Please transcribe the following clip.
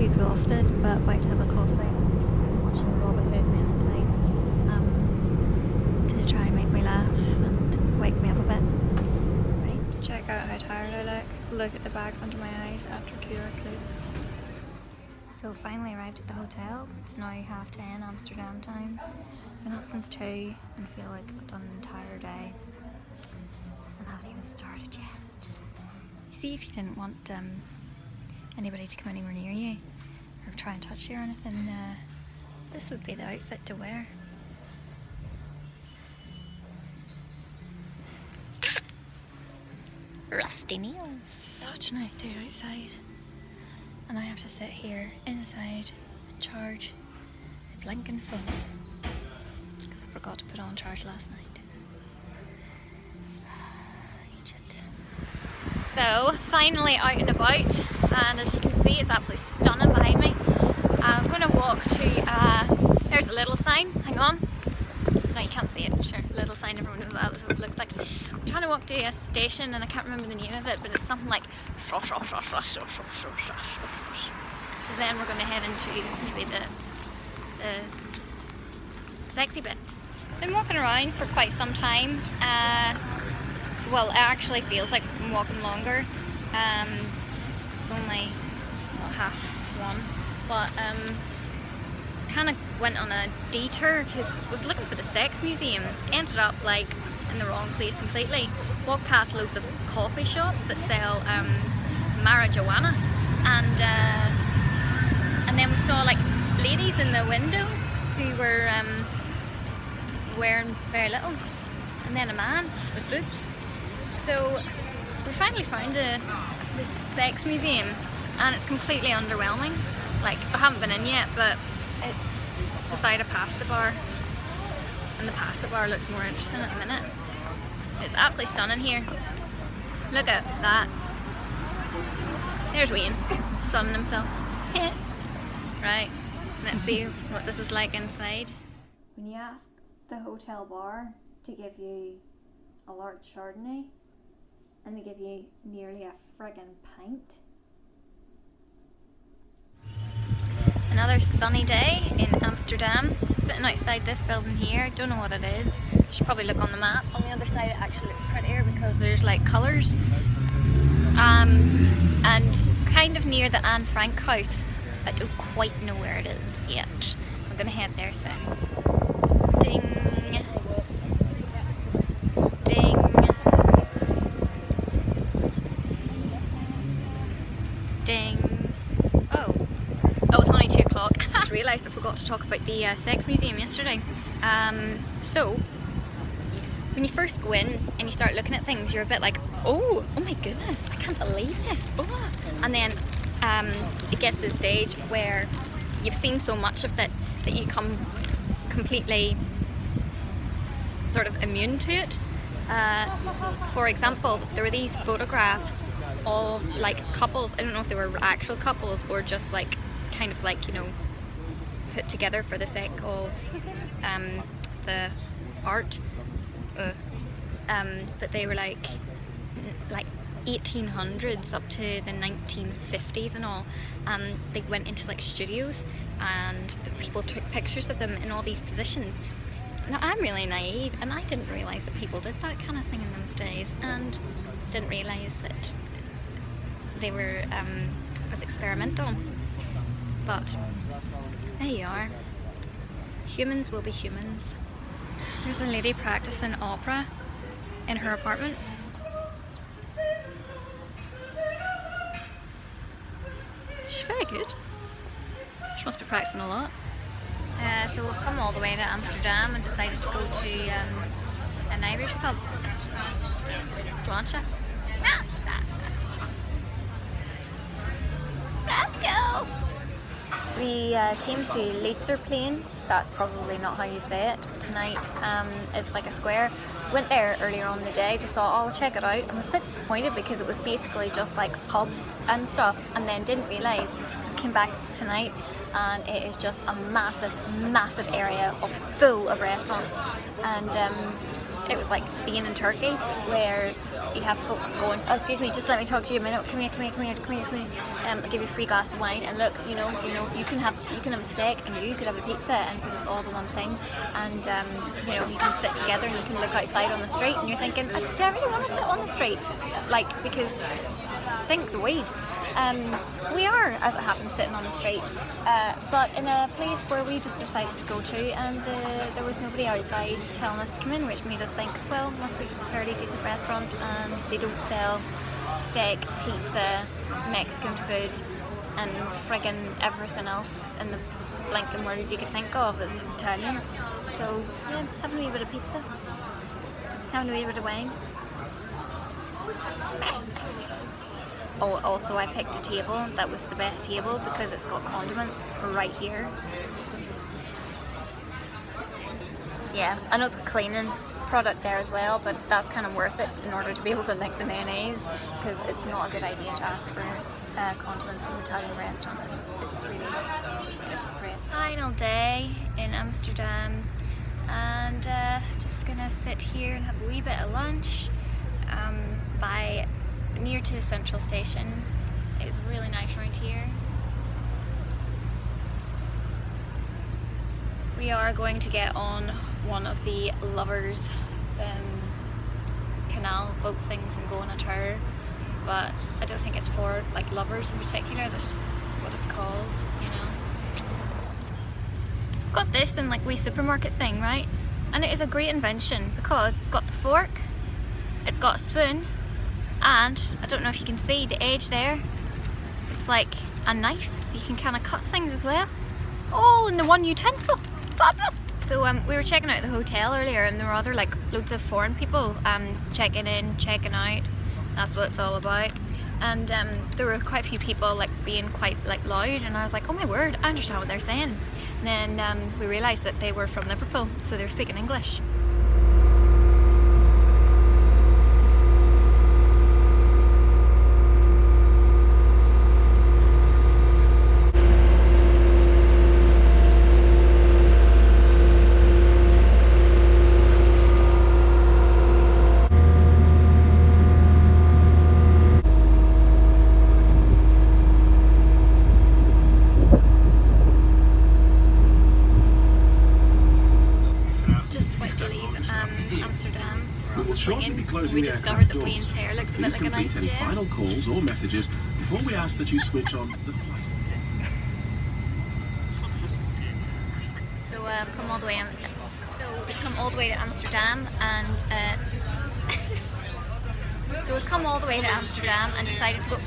absolutely exhausted, but about to have a coffee. I'm watching Robin Hood Men in Tights to try and make me laugh and wake me up a bit. Right, to check out how tired I look. Look at the bags under my eyes after 2 hours sleep. So finally arrived at the hotel. It's now 10:30 Amsterdam time. Been up since 2 and feel like I've done an entire day and haven't even started yet. You see, if you didn't want anybody to come anywhere near you or try and touch you or anything, this would be the outfit to wear. Rusty nails. Such a nice day outside. And I have to sit here inside and charge my blinking phone because I forgot to put on charge last night. Egypt. So finally out and about, and as you can see, it's absolutely stunning behind me. I'm going to walk to, there's a little sign, hang on. No, you can't see it, sure, little sign, everyone knows what that looks like. I'm trying to walk to a station and I can't remember the name of it, but it's something like so then we're going to head into maybe the sexy bit. Been walking around for quite some time. Well, it actually feels like I'm walking longer. It's only half 1, but kind of went on a detour because I was looking for the sex museum. Ended up like in the wrong place completely. Walked past loads of coffee shops that sell marijuana, and then we saw like ladies in the window who were wearing very little, and then a man with boobs. So we finally found this sex museum, and it's completely underwhelming. Like, I haven't been in yet, but it's beside a pasta bar, and the pasta bar looks more interesting at the minute. It's absolutely stunning here. Look at that. There's Wayne, sunning himself. Right, let's see what this is like inside. When you ask the hotel bar to give you a large Chardonnay, and they give you nearly a friggin' pint. Another sunny day in Amsterdam. Sitting outside this building here. I don't know what it is. Should probably look on the map. On the other side it actually looks prettier because there's like colours. And kind of near the Anne Frank house. I don't quite know where it is yet. I'm gonna head there soon. Ding. Ding. Ding. Oh, it's only 2 o'clock. I just realised I forgot to talk about the sex museum yesterday. So, when you first go in and you start looking at things, you're a bit like, oh my goodness, I can't believe this. Oh. And then it gets to the stage where you've seen so much of that you come completely sort of immune to it. For example, there were these photographs of like couples. I don't know if they were actual couples or just like kind of like, you know, put together for the sake of the art. But they were like 1800s up to the 1950s and all. They went into like studios and people took pictures of them in all these positions. Now, I'm really naive and I didn't realise that people did that kind of thing in those days, and didn't realise that they were as experimental. But there you are. Humans will be humans. There's a lady practicing opera in her apartment. She's very good. She must be practicing a lot. So we've come all the way to Amsterdam and decided to go to an Irish pub. Sláinte. Let's go! We came to Leidseplein. That's probably not how you say it. Tonight it's like a square. Went there earlier on in the day, just thought, oh, I'll check it out. I was a bit disappointed because it was basically just like pubs and stuff, and then didn't realise, just came back tonight, and it is just a massive area full of restaurants. And it was like being in Turkey, where you have folk going, oh, excuse me, just let me talk to you a minute. Come here. I'll give you a free glass of wine. And look, you can have a steak and you could have a pizza, and because it's all the one thing. And you can sit together and you can look outside on the street, and you're thinking, do I really want to sit on the street? Like, because it stinks of weed. We are, as it happens, sitting on the street, but in a place where we just decided to go to, and there was nobody outside telling us to come in, which made us think, well, must be a fairly decent restaurant, and they don't sell steak, pizza, Mexican food, and friggin' everything else in the blinking world you could think of. It's just Italian. So yeah, having a wee bit of pizza, having a wee bit of wine. Oh, also I picked a table that was the best table because it's got condiments right here. Yeah, I know it's a cleaning product there as well, but that's kind of worth it in order to be able to make the mayonnaise, because it's not a good idea to ask for condiments in an Italian restaurant. It's really great. Final day in Amsterdam, and just gonna sit here and have a wee bit of lunch near to the central station. It's really nice around here. We are going to get on one of the lovers canal boat things and go on a tour, but I don't think it's for like lovers in particular. That's just what it's called, you know. Got this in like wee supermarket thing, right? And it is a great invention because it's got the fork, it's got a spoon, and I don't know if you can see the edge there, it's like a knife, so you can kind of cut things as well, all in the one utensil. Fabulous! So we were checking out the hotel earlier, and there were other like loads of foreign people checking in, checking out. That's what it's all about. And there were quite a few people like being quite like loud, and I was like, oh my word, I understand what they're saying. And then we realised that they were from Liverpool, so they were speaking English. Amsterdam. We discovered that Wayne's hair looks a bit like an ice gel. Final calls or messages before we ask that you switch on the flight. So we've come all the way. We've come all the way to Amsterdam, and so we've come all the way to Amsterdam and decided to go.